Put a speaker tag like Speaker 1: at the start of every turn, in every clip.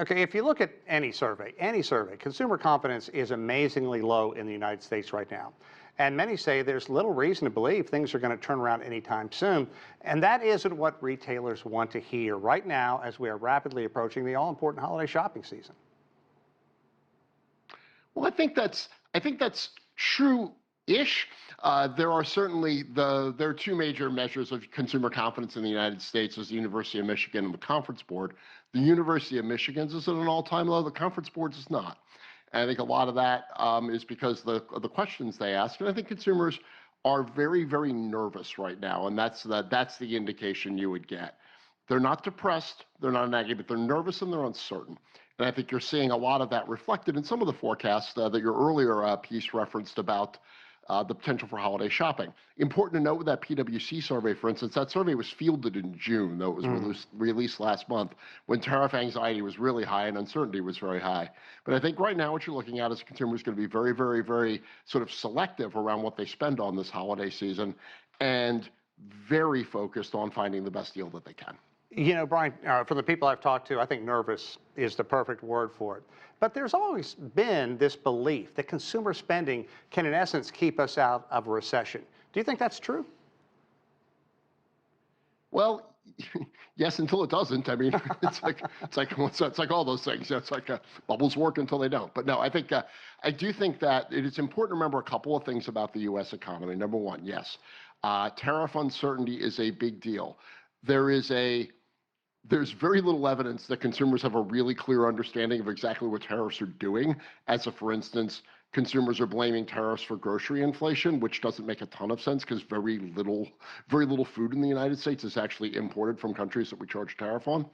Speaker 1: Okay, if you look at any survey, consumer confidence is amazingly low in the United States right now. And many say there's little reason to believe things are going to turn around anytime soon. And that isn't what retailers want to hear right now as we are rapidly approaching the all-important holiday shopping season.
Speaker 2: Well, I think that's true-ish. There are certainly there are two major measures of consumer confidence in the United States: is the University of Michigan and the Conference Board. The University of Michigan's is at an all-time low. The Conference Board's is not. And I think a lot of that is because of the questions they ask. And I think consumers are very, very nervous right now, and that's the indication you would get. They're not depressed, they're not negative, but they're nervous and they're uncertain. And I think you're seeing a lot of that reflected in some of the forecasts that your earlier piece referenced about the potential for holiday shopping. Important to note with that PwC survey, for instance, that survey was fielded in June, though it was released last month, when tariff anxiety was really high and uncertainty was very high. But I think right now what you're looking at is a consumer is going to be very, very, very sort of selective around what they spend on this holiday season and very focused on finding the best deal that they can.
Speaker 1: You know, Bryan, for the people I've talked to, I think nervous is the perfect word for it. But there's always been this belief that consumer spending can, in essence, keep us out of a recession. Do you think that's true?
Speaker 2: Well, yes, until it doesn't. I mean, it's like all those things. It's like bubbles work until they don't. But no, I do think that it is important to remember a couple of things about the U.S. economy. Number one, yes, tariff uncertainty is a big deal. There's very little evidence that consumers have a really clear understanding of exactly what tariffs are doing. As a, for instance, consumers are blaming tariffs for grocery inflation, which doesn't make a ton of sense because very little food in the United States is actually imported from countries that we charge tariff on.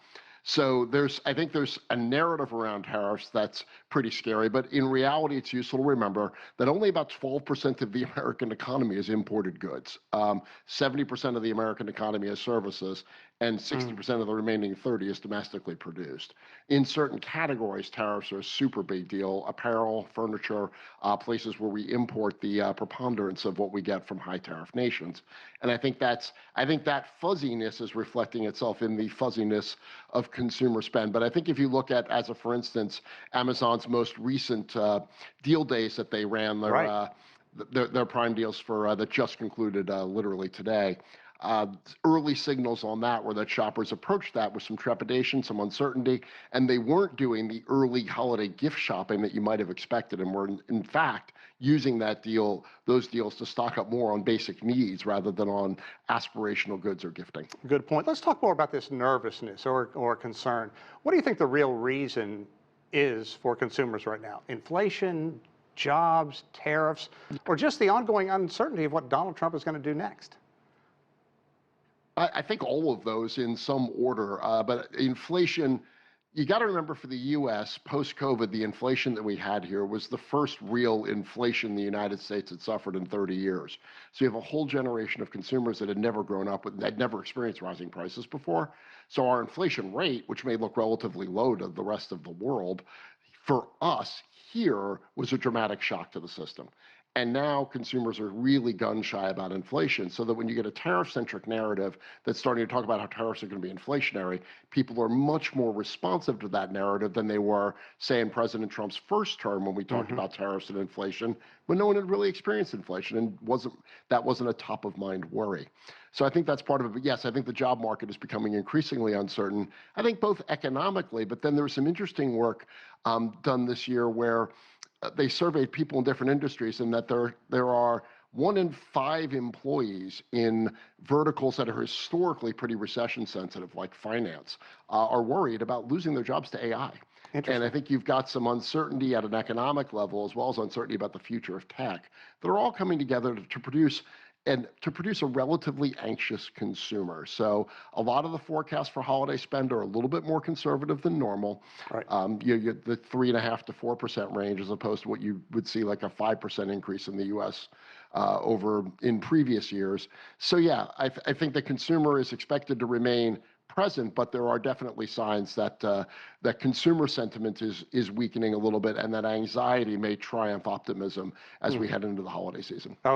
Speaker 2: So I think there's a narrative around tariffs that's pretty scary, but in reality, it's useful to remember that only about 12% of the American economy is imported goods. 70% of the American economy is services, and 60% of the remaining 30 is domestically produced. In certain categories, tariffs are a super big deal: apparel, furniture, places where we import the preponderance of what we get from high tariff nations. And I think that fuzziness is reflecting itself in the fuzziness of consumer spend. But I think if you look at, as a for instance, Amazon's most recent deal days that they ran, their Prime deals for that just concluded literally today. Early signals on that were that shoppers approached that with some trepidation, some uncertainty, and they weren't doing the early holiday gift shopping that you might have expected, and were in fact using those deals to stock up more on basic needs rather than on aspirational goods or gifting.
Speaker 1: Good point. Let's talk more about this nervousness or concern. What do you think the real reason is for consumers right now? Inflation, jobs, tariffs, or just the ongoing uncertainty of what Donald Trump is going to do next?
Speaker 2: I think all of those in some order, but inflation, you got to remember for the U.S., post-COVID, the inflation that we had here was the first real inflation the United States had suffered in 30 years. So you have a whole generation of consumers that had never grown up with, had never experienced rising prices before. So our inflation rate, which may look relatively low to the rest of the world, for us here was a dramatic shock to the system. And now consumers are really gun-shy about inflation, so that when you get a tariff-centric narrative that's starting to talk about how tariffs are going to be inflationary, people are much more responsive to that narrative than they were, say, in President Trump's first term when we talked about tariffs and inflation, when no one had really experienced inflation and that wasn't a top-of-mind worry. So I think that's part of it. But yes, I think the job market is becoming increasingly uncertain, I think both economically, but then there was some interesting work done this year where they surveyed people in different industries, and that there are 1 in 5 employees in verticals that are historically pretty recession sensitive, like finance, are worried about losing their jobs to AI. And I think you've got some uncertainty at an economic level, as well as uncertainty about the future of tech, that are all coming together to produce a relatively anxious consumer. So a lot of the forecasts for holiday spend are a little bit more conservative than normal.
Speaker 1: Right.
Speaker 2: You get the 3.5% to 4% range, as opposed to what you would see like a 5% increase in the U.S. Over in previous years. So yeah, I think the consumer is expected to remain present, but there are definitely signs that that consumer sentiment is weakening a little bit, and that anxiety may triumph optimism as we head into the holiday season.
Speaker 1: Okay.